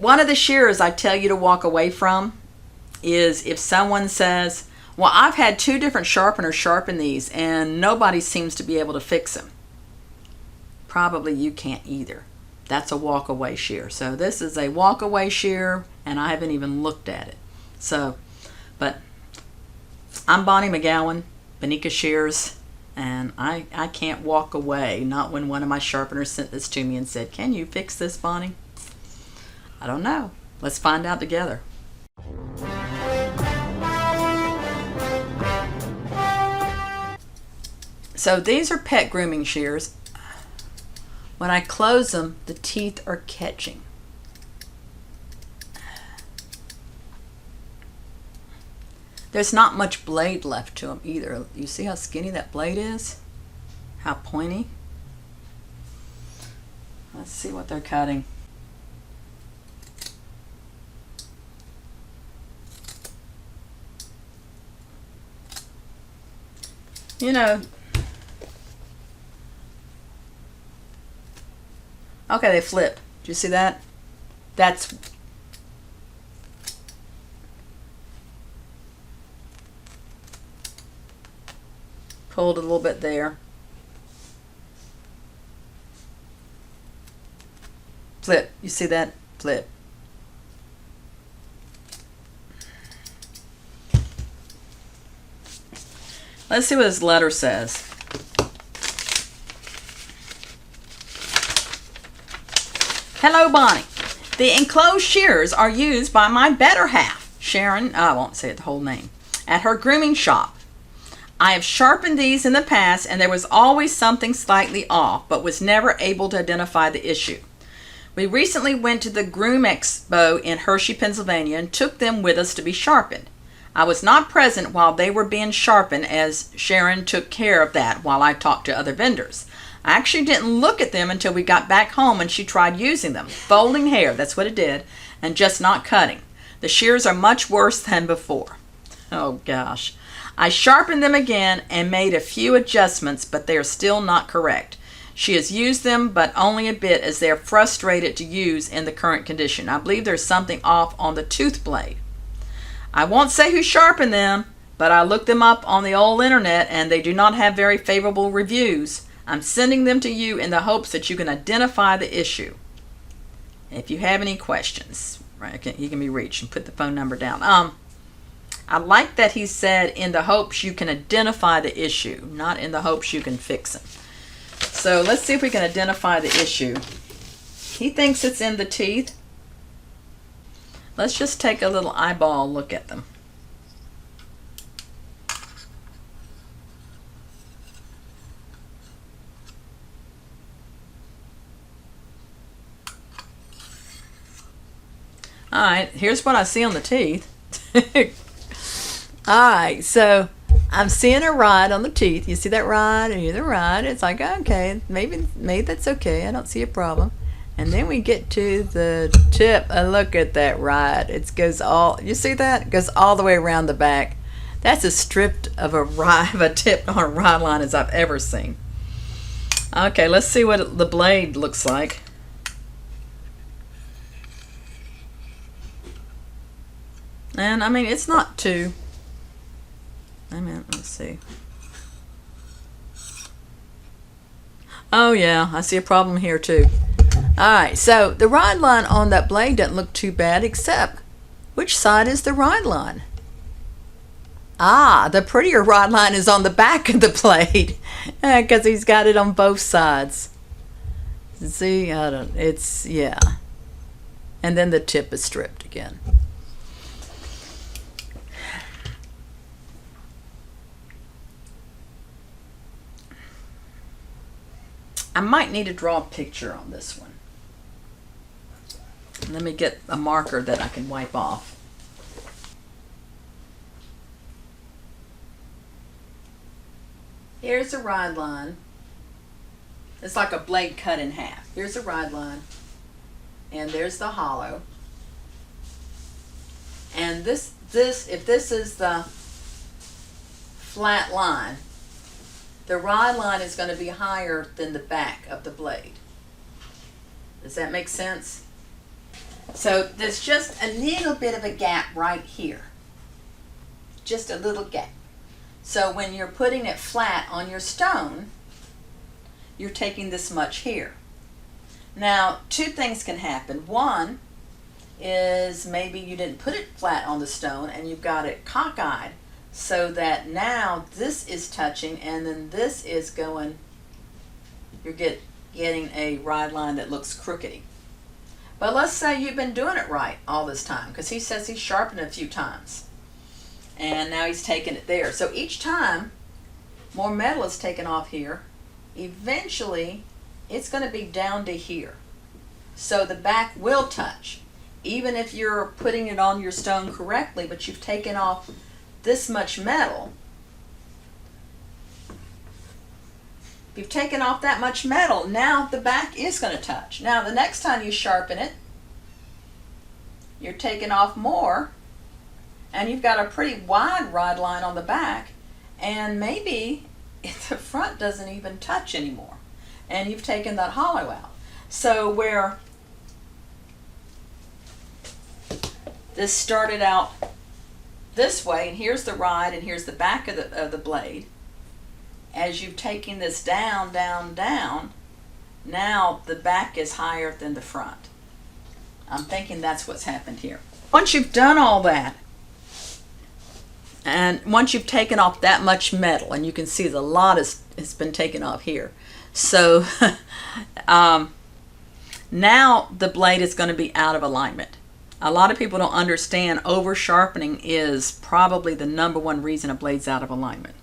one of the shears I tell you to walk away from is if someone says, well, I've had 2 different sharpeners sharpen these and nobody seems to be able to fix them. Probably you can't either. That's a walk away shear. So this is a walk away shear and I haven't even looked at it. So, but I'm Bonnie Megowan, Bonika Shears, and I can't walk away, not when one of my sharpeners sent this to me and said, can you fix this, Bonnie? I don't know. Let's find out together. So these are pet grooming shears. When I close them, the teeth are catching. There's not much blade left to them either. You see how skinny that blade is? How pointy? Let's see what they're cutting. You know, okay, they flip. Do you see that? That's pulled a little bit there. Flip. You see that? Flip. Let's see what this letter says. Hello, Bonnie. The enclosed shears are used by my better half, Sharon, I won't say the whole name, at her grooming shop. I have sharpened these in the past and there was always something slightly off, but was never able to identify the issue. We recently went to the Groom Expo in Hershey, Pennsylvania and took them with us to be sharpened. I was not present while they were being sharpened as Sharon took care of that while I talked to other vendors. I actually didn't look at them until we got back home and she tried using them. Folding hair, that's what it did, and just not cutting. The shears are much worse than before. Oh gosh. I sharpened them again and made a few adjustments, but they are still not correct. She has used them, but only a bit as they are frustrated to use in the current condition. I believe there's something off on the tooth blade. I won't say who sharpened them, but I looked them up on the old internet and they do not have very favorable reviews. I'm sending them to you in the hopes that you can identify the issue. If you have any questions, right, he can be reached, and put the phone number down. I like that he said in the hopes you can identify the issue, not in the hopes you can fix it. So let's see if we can identify the issue. He thinks it's in the teeth. Let's just take a little eyeball look at them. Alright, here's what I see on the teeth. Alright, so I'm seeing a rod on the teeth. You see that rod? And you the rod. It's like, okay, maybe that's okay. I don't see a problem. And then we get to the tip and look at that rod. It goes all, you see that? It goes all the way around the back. That's as stripped of a rod, of a tip on a rod line as I've ever seen. Okay, let's see what the blade looks like. And I mean, it's not too, let's see. Oh yeah, I see a problem here too. Alright, so the ride line on that blade doesn't look too bad, except which side is the ride line? Ah, the prettier rod line is on the back of the blade because he's got it on both sides. See, yeah. And then the tip is stripped again. I might need to draw a picture on this one. Let me get a marker that I can wipe off. Here's the ride line. It's like a blade cut in half. Here's the ride line. And there's the hollow. And if this is the flat line, the ride line is going to be higher than the back of the blade. Does that make sense? So there's just a little bit of a gap right here. Just a little gap. So when you're putting it flat on your stone, you're taking this much here. Now, two things can happen. One is maybe you didn't put it flat on the stone and you've got it cockeyed so that now this is touching and then this is going, you're getting a ride line that looks crookedy. But let's say you've been doing it right all this time, because he says he's sharpened it a few times. And now he's taking it there. So each time more metal is taken off here, eventually it's going to be down to here. So the back will touch. Even if you're putting it on your stone correctly, but you've taken off this much metal. If you've taken off that much metal, now the back is going to touch. Now the next time you sharpen it, you're taking off more, and you've got a pretty wide ride line on the back, and maybe the front doesn't even touch anymore, and you've taken that hollow out. So where this started out this way, and here's the ride, and here's the back of the blade. As you've taken this down, down, down, now the back is higher than the front. I'm thinking that's what's happened here. Once you've done all that, and once you've taken off that much metal, and you can see the lot has been taken off here. So now the blade is going to be out of alignment. A lot of people don't understand over sharpening is probably the #1 reason a blade's out of alignment.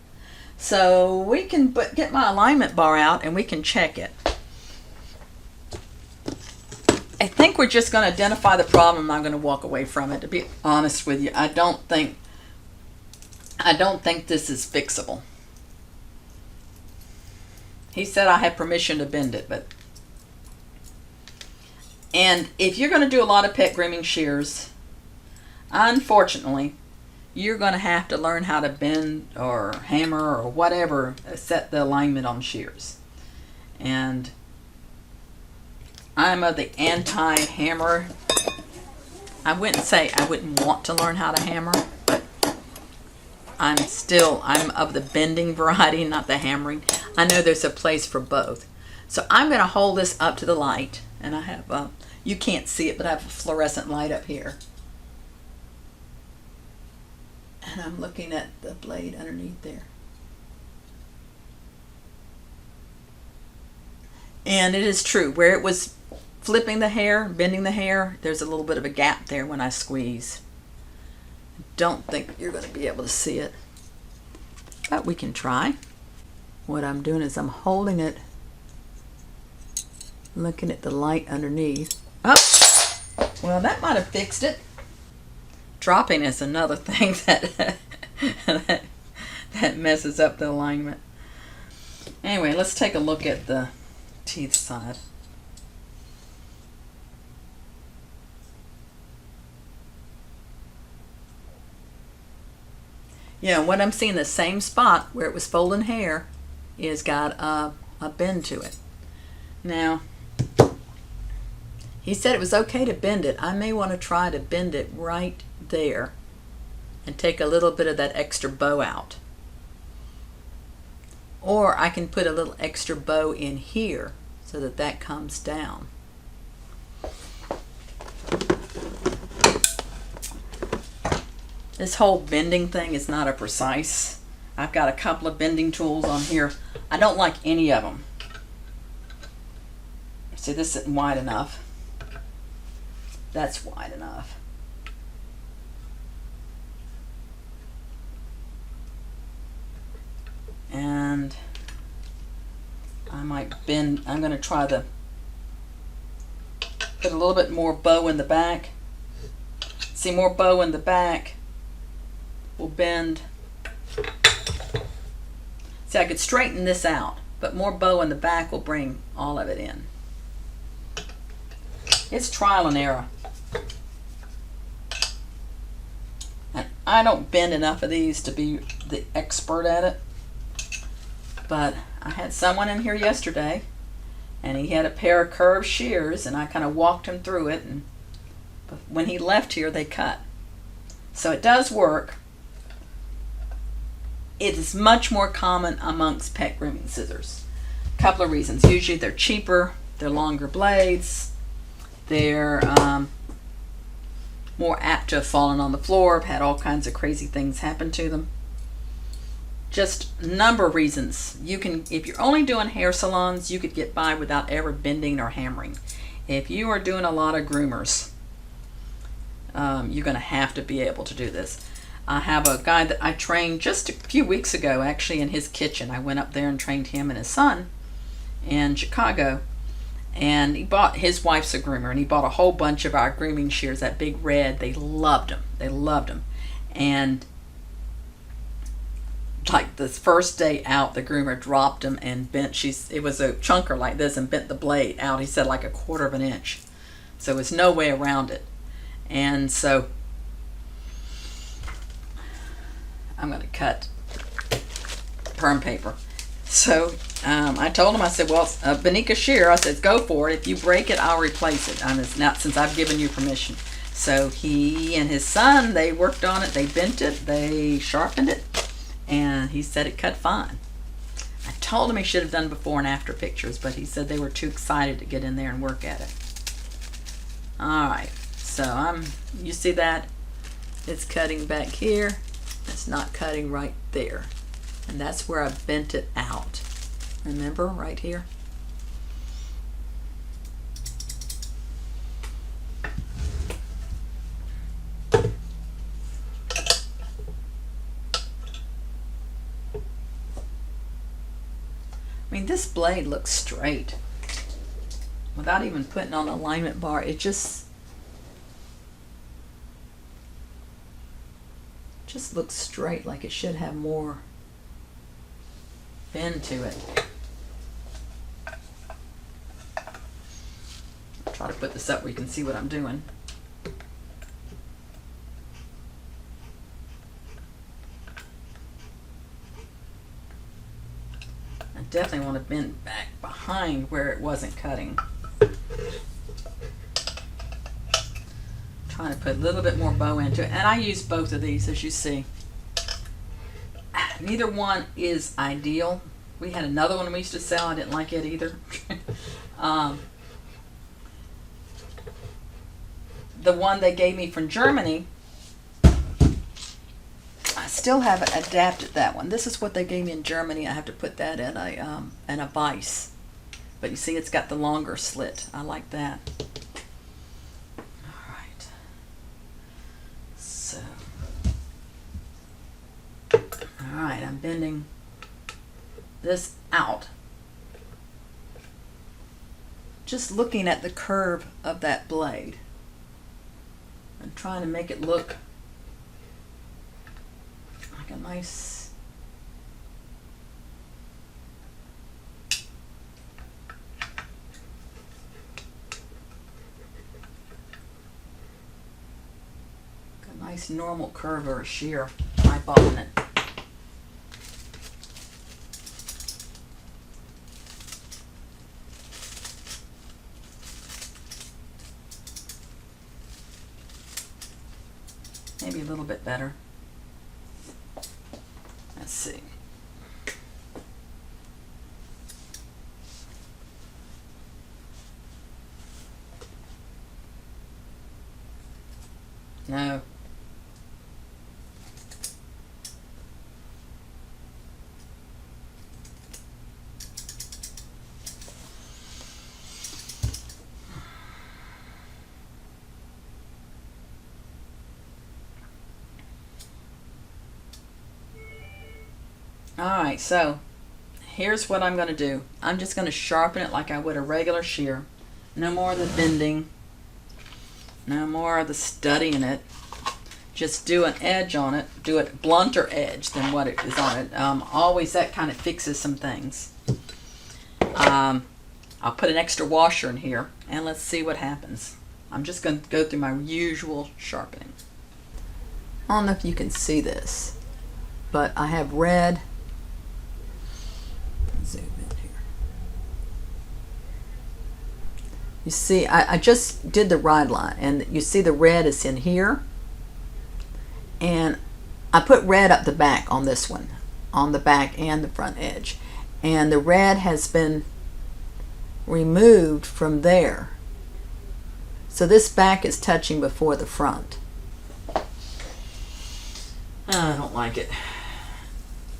So we can get my alignment bar out and we can check it. I think we're just going to identify the problem. I'm going to walk away from it. To be honest with you, I don't think this is fixable. He said I had permission to bend it, but and if you're going to do a lot of pet grooming shears, unfortunately, you're going to have to learn how to bend or hammer or whatever, set the alignment on shears. And I'm of the anti-hammer. I wouldn't say I wouldn't want to learn how to hammer, but I'm of the bending variety, not the hammering. I know there's a place for both. So I'm going to hold this up to the light, and I have, you can't see it, but I have a fluorescent light up here. And I'm looking at the blade underneath there. And it is true, where it was flipping the hair, bending the hair, there's a little bit of a gap there when I squeeze. Don't think you're going to be able to see it, but we can try. What I'm doing is I'm holding it, looking at the light underneath. Oh, well, that might have fixed it. Dropping is another thing that messes up the alignment. Anyway, let's take a look at the teeth side. Yeah, what I'm seeing, the same spot where it was folding hair is got a bend to it. Now, he said it was okay to bend it. I may want to try to bend it right there and take a little bit of that extra bow out. Or I can put a little extra bow in here so that that comes down. This whole bending thing is not a precise. I've got a couple of bending tools on here. I don't like any of them. See, this isn't wide enough. That's wide enough. And I might bend, I'm going to try to put a little bit more bow in the back. See, more bow in the back will bend. See, I could straighten this out, but more bow in the back will bring all of it in. It's trial and error. And I don't bend enough of these to be the expert at it. But I had someone in here yesterday, and he had a pair of curved shears, and I kind of walked him through it, and But when he left here, they cut. So it does work. It is much more common amongst pet grooming scissors. A couple of reasons. Usually they're cheaper, they're longer blades, they're more apt to have fallen on the floor, have had all kinds of crazy things happen to them. Just a number of reasons. You can, if you're only doing hair salons, you could get by without ever bending or hammering. If you are doing a lot of groomers, you're going to have to be able to do this. I have a guy that I trained just a few weeks ago, actually, in his kitchen. I went up there and trained him and his son in Chicago. And he bought, his wife's a groomer, and he bought a whole bunch of our grooming shears, that big red. They loved them. They loved them. And like this first day out, the groomer dropped them and bent, it was a chunker like this, and bent the blade out, he said, like a 1/4 of an inch. So there's no way around it. And so I'm going to cut perm paper. So I told him, I said, well, Bonika Shears, I said, go for it. If you break it, I'll replace it. It's not, since I've given you permission. So he and his son, they worked on it. They bent it. They sharpened it. And he said it cut fine. I told him he should have done before and after pictures, but he said they were too excited to get in there and work at it. All right. So you see that? It's cutting back here. It's not cutting right there. And that's where I bent it out. Remember, right here? I mean, this blade looks straight. Without even putting on an alignment bar, it just looks straight, like it should have more bend to it. I'll try to put this up where you can see what I'm doing. I definitely want to bend back behind where it wasn't cutting. Trying to put a little bit more bow into it, and I use both of these, as you see. Neither one is ideal. We had another one we used to sell. I didn't like it either. The one they gave me from Germany, I still haven't adapted that one. This is what they gave me in Germany. I have to put that in a vise. But you see, it's got the longer slit. I like that. All right. So, all right, I'm bending this out. Just looking at the curve of that blade. I'm trying to make it look like a nice normal curve or a shear, eyeballing it. Maybe a little bit better. Let's see. No. Alright, so here's what I'm going to do. I'm just going to sharpen it like I would a regular shear. No more of the bending. No more of the studying it. Just do an edge on it. Do a blunter edge than what it is on it. Always that kind of fixes some things. I'll put an extra washer in here and let's see what happens. I'm just going to go through my usual sharpening. I don't know if you can see this, but I have red. Zoom in here. You see, I just did the ride line, and you see the red is in here. And I put red up the back on this one, on the back and the front edge. And the red has been removed from there. So this back is touching before the front. I don't like it.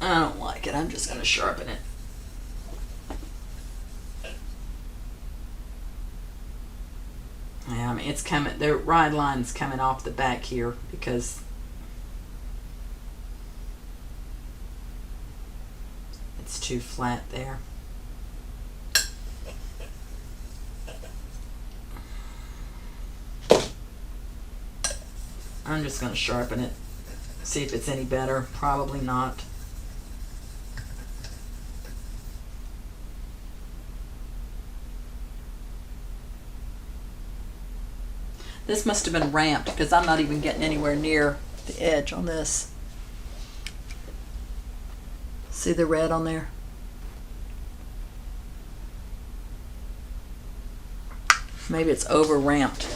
I don't like it. I'm just going to sharpen it. Yeah, I mean, it's coming, the ride line's coming off the back here because it's too flat there. I'm just going to sharpen it, see if it's any better. Probably not. This must have been ramped because I'm not even getting anywhere near the edge on this. See the red on there? Maybe it's over ramped.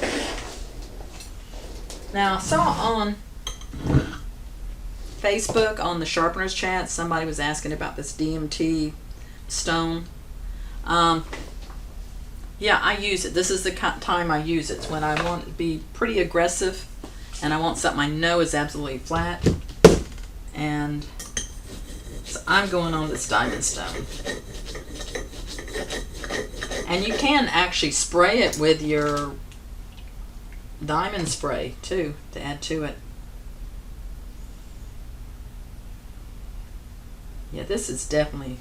Now I saw on Facebook on the Sharpeners chat, somebody was asking about this DMT stone. Yeah, I use it. This is the time I use it. It's when I want to be pretty aggressive and I want something I know is absolutely flat. And so I'm going on this diamond stone. And you can actually spray it with your diamond spray too to add to it. Yeah, this is definitely,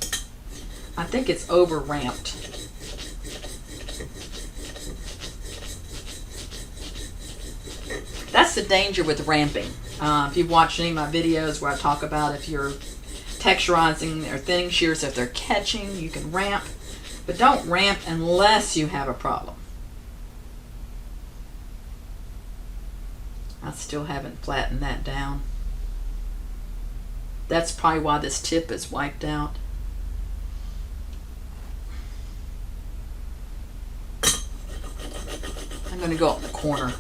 I think it's over ramped. That's the danger with ramping. If you've watched any of my videos where I talk about if you're texturizing or thinning shears, if they're catching, you can ramp. But don't ramp unless you have a problem. I still haven't flattened that down. That's probably why this tip is wiped out. I'm going to go up in the corner.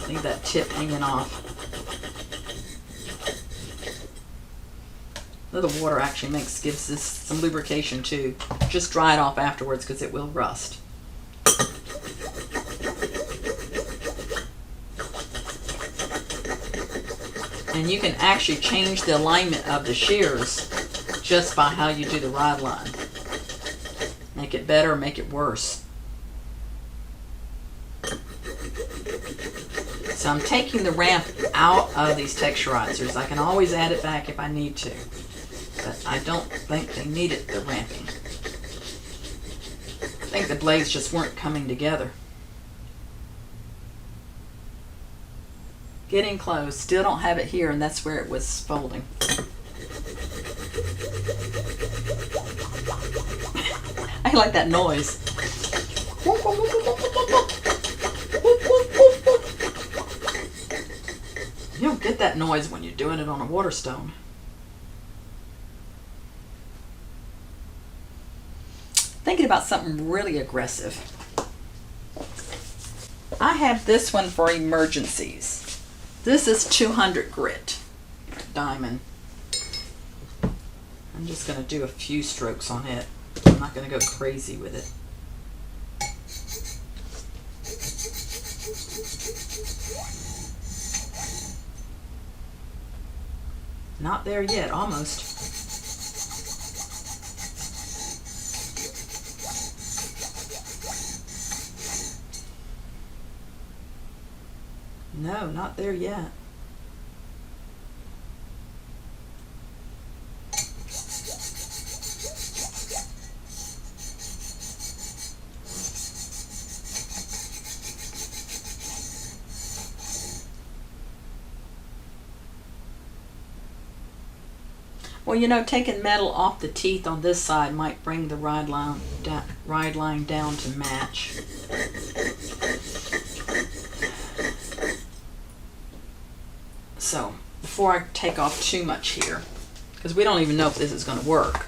Leave that tip hanging off. The water actually gives this some lubrication too. Just dry it off afterwards because it will rust. And you can actually change the alignment of the shears just by how you do the ride line. Make it better, make it worse. So I'm taking the ramp out of these texturizers. I can always add it back if I need to. But I don't think they needed the ramping. I think the blades just weren't coming together. Getting close. Still don't have it here, and that's where it was folding. I like that noise. You don't get that noise when you're doing it on a water stone. Thinking about something really aggressive. I have this one for emergencies. This is 200 grit diamond. I'm just going to do a few strokes on it. I'm not going to go crazy with it. Not there yet, almost. No, not there yet. Well, you know, taking metal off the teeth on this side might bring the ride line down to match. So, before I take off too much here, because we don't even know if this is going to work,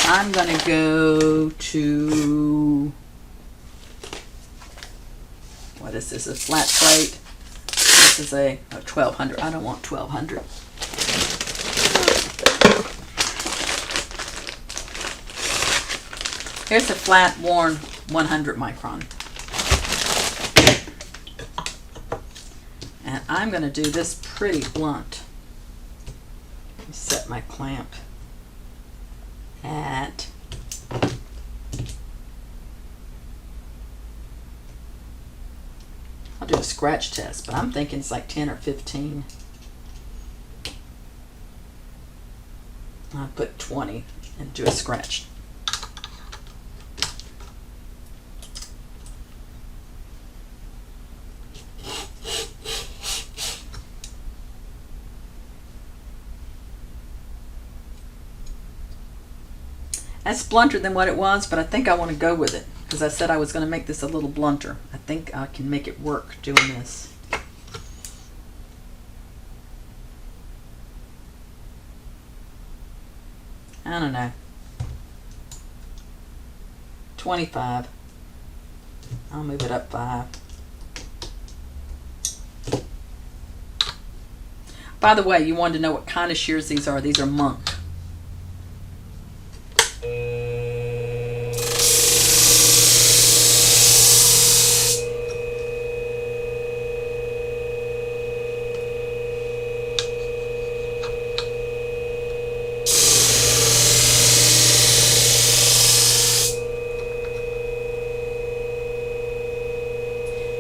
I'm going to go to what is this, a flat plate? This is a 1200. I don't want 1200. Here's a flat, worn 100 micron. And I'm going to do this pretty blunt. Let me set my clamp at I'll do a scratch test, but I'm thinking it's like 10 or 15. I'll put 20 and do a scratch. That's blunter than what it was, but I think I want to go with it because I said I was going to make this a little blunter. I think I can make it work doing this. I don't know. 25. I'll move it up 5. By the way, you wanted to know what kind of shears these are. These are monk.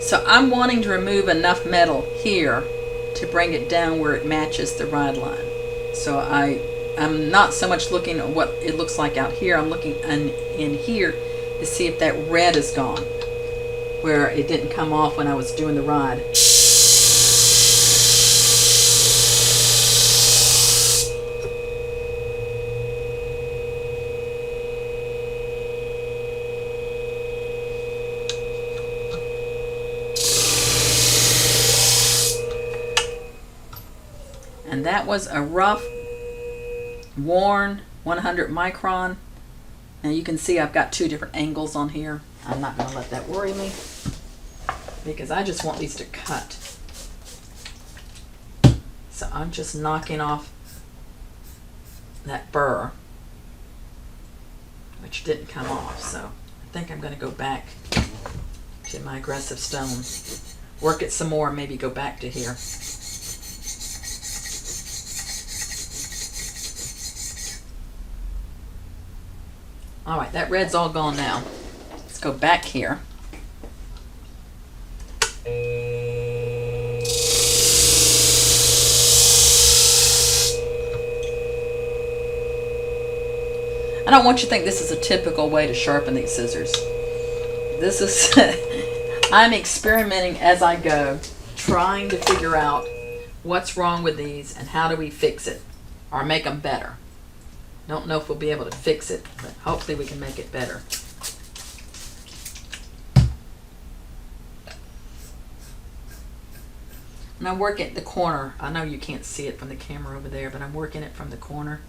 So I'm wanting to remove enough metal here to bring it down where it matches the ride line. So I'm not so much looking at what it looks like out here. I'm looking in here to see if that red is gone, where it didn't come off when I was doing the ride. And that was a rough, worn 100 micron. Now you can see I've got 2 different angles on here. I'm not going to let that worry me because I just want these to cut. So I'm just knocking off that burr, which didn't come off. So I think I'm going to go back to my aggressive stone, work it some more, and maybe go back to here. All right, that red's all gone now. Let's go back here. I don't want you to think this is a typical way to sharpen these scissors. This is, I'm experimenting as I go, trying to figure out what's wrong with these and how do we fix it or make them better. Don't know if we'll be able to fix it, but hopefully we can make it better. And I'm working the corner. I know you can't see it from the camera over there, but I'm working it from the corner.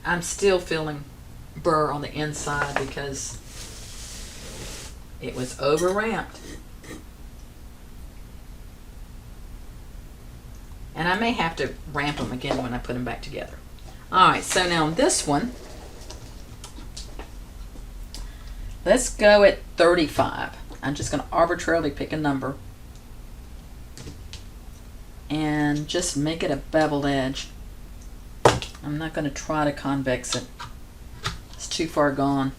I'm still feeling burr on the inside because it was over ramped. And I may have to ramp them again when I put them back together. Alright, so now on this one, let's go at 35. I'm just going to arbitrarily pick a number and just make it a beveled edge. I'm not going to try to convex it. It's too far gone.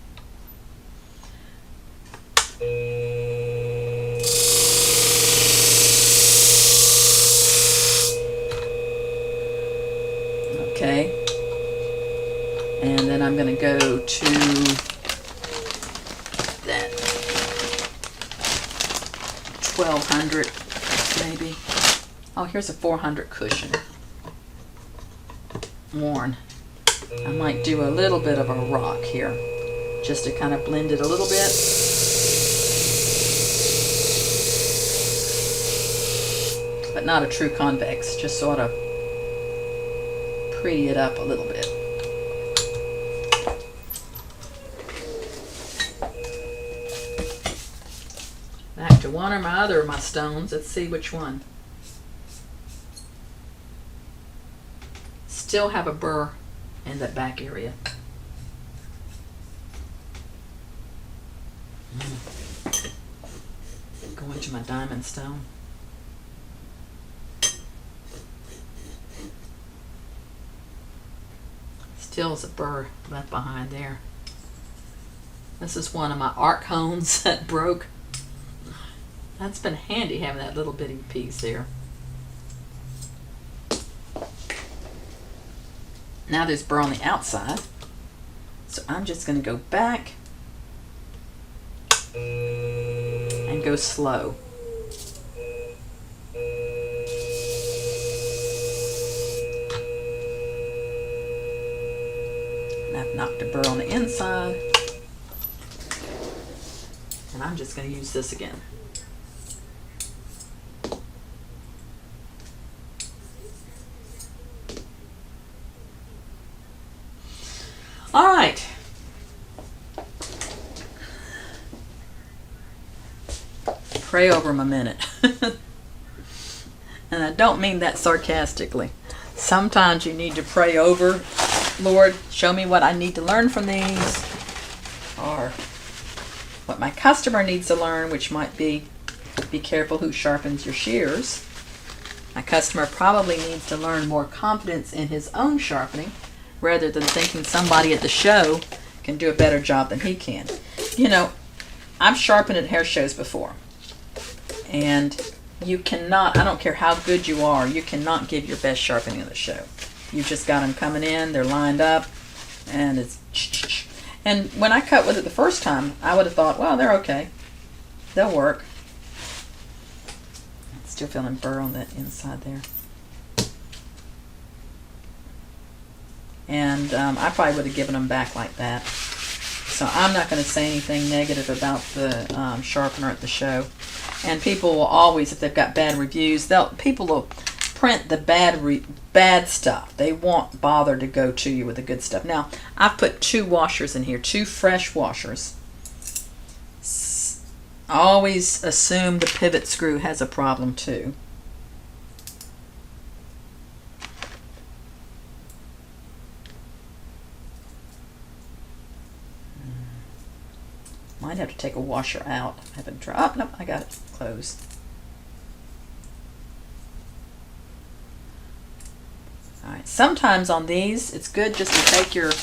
Okay. And then I'm going to go to that 1200 maybe. Oh, here's a 400 cushion. Worn. I might do a little bit of a rock here just to kind of blend it a little bit. But not a true convex, just sort of pretty it up a little bit. Back to one or my stones. Let's see which one. Still have a burr in that back area. Go into my diamond stone. Still is a burr left behind there. This is one of my arc hones that broke. That's been handy having that little bitty piece there. Now there's burr on the outside. So I'm just going to go back and go slow. And I've knocked a burr on the inside. And I'm just going to use this again. All right. Pray over them a minute. And I don't mean that sarcastically. Sometimes you need to pray over, Lord, show me what I need to learn from these, or what my customer needs to learn, which might be careful who sharpens your shears. My customer probably needs to learn more confidence in his own sharpening, rather than thinking somebody at the show can do a better job than he can. You know, I've sharpened at hair shows before. And you cannot, I don't care how good you are, you cannot give your best sharpening at the show. You've just got them coming in, they're lined up, and it's... And when I cut with it the first time, I would have thought, well, they're okay. They'll work. Still feeling burr on that inside there. And I probably would have given them back like that. So I'm not going to say anything negative about the sharpener at the show. And people will always, if they've got bad reviews, people will print the bad stuff. They won't bother to go to you with the good stuff. Now, I've put 2 washers in here, 2 fresh washers. Always assume the pivot screw has a problem too. Might have to take a washer out. I haven't tried. Oh, no, I got it closed. All right. Sometimes on these, it's good just to take your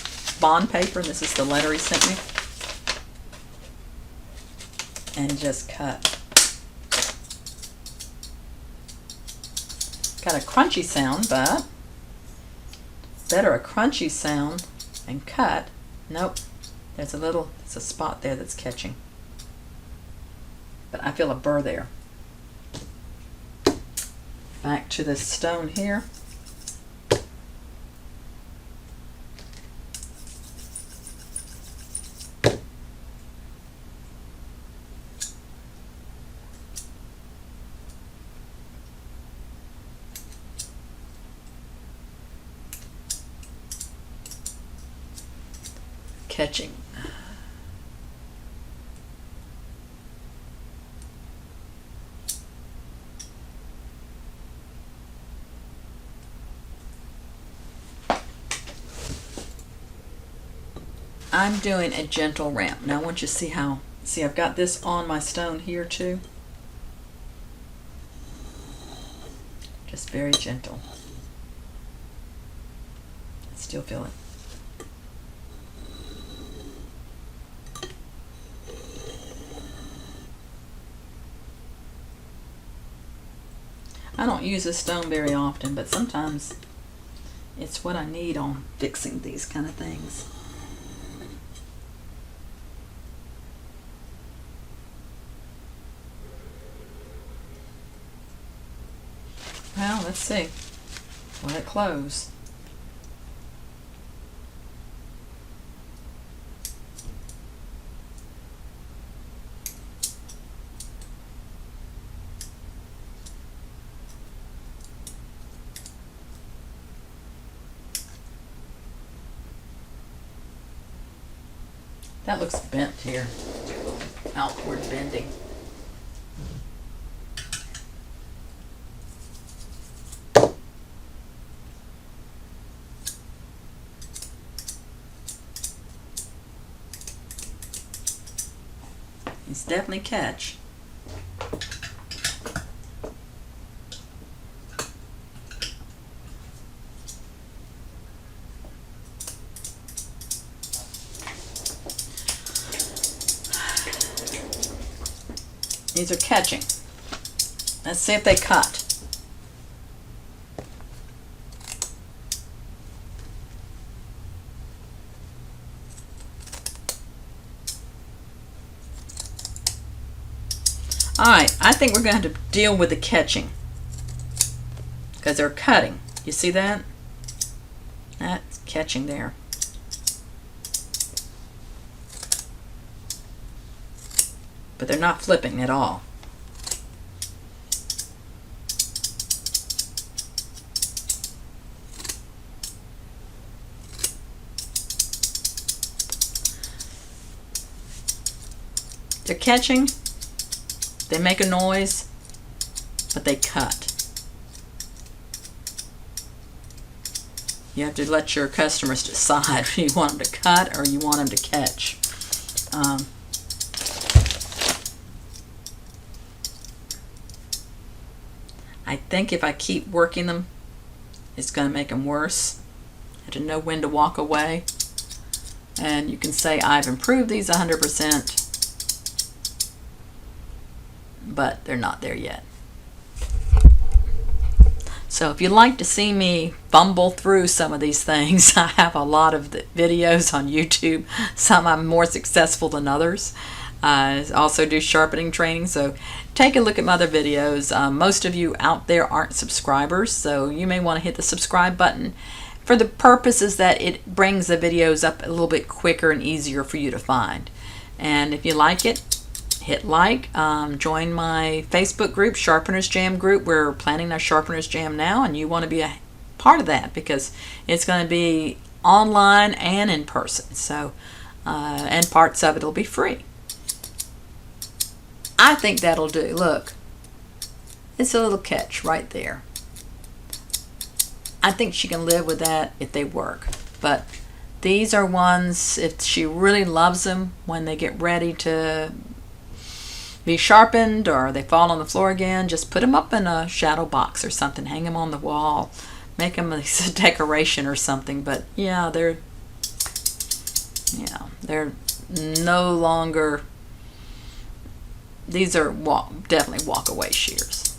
bond paper, and this is the letter he sent me, and just cut. Got a crunchy sound, but better a crunchy sound and cut. Nope. There's a spot there that's catching. But I feel a burr there. Back to this stone here. Catching. I'm doing a gentle ramp. Now I want you to see I've got this on my stone here too. Just very gentle. I still feel it. I don't use this stone very often, but sometimes it's what I need on fixing these kind of things. Well, let's see. Let it close. That looks bent here. Outward bending. It's definitely catch. These are catching. Let's see if they cut. Alright, I think we're going to have to deal with the catching because they're cutting. You see that? That's catching there. But they're not flipping at all. They're catching. They make a noise, but they cut. You have to let your customers decide if you want them to cut or you want them to catch. I think if I keep working them, it's going to make them worse. I have to know when to walk away. And you can say, I've improved these 100%. But they're not there yet. So if you'd like to see me fumble through some of these things, I have a lot of the videos on YouTube. Some I'm more successful than others. I also do sharpening training, so take a look at my other videos. Most of you out there aren't subscribers, so you may want to hit the subscribe button for the purposes that it brings the videos up a little bit quicker and easier for you to find. And if you like it, hit like. Join my Facebook group, Sharpeners Jam group. We're planning our Sharpeners Jam now, and you want to be a part of that because it's going to be online and in person. So, and parts of it will be free. I think that'll do. Look, it's a little catch right there. I think she can live with that if they work. But these are ones, if she really loves them, when they get ready to be sharpened or they fall on the floor again, just put them up in a shadow box or something. Hang them on the wall. Make them a decoration or something. But yeah, they're no longer... These are definitely walk-away shears.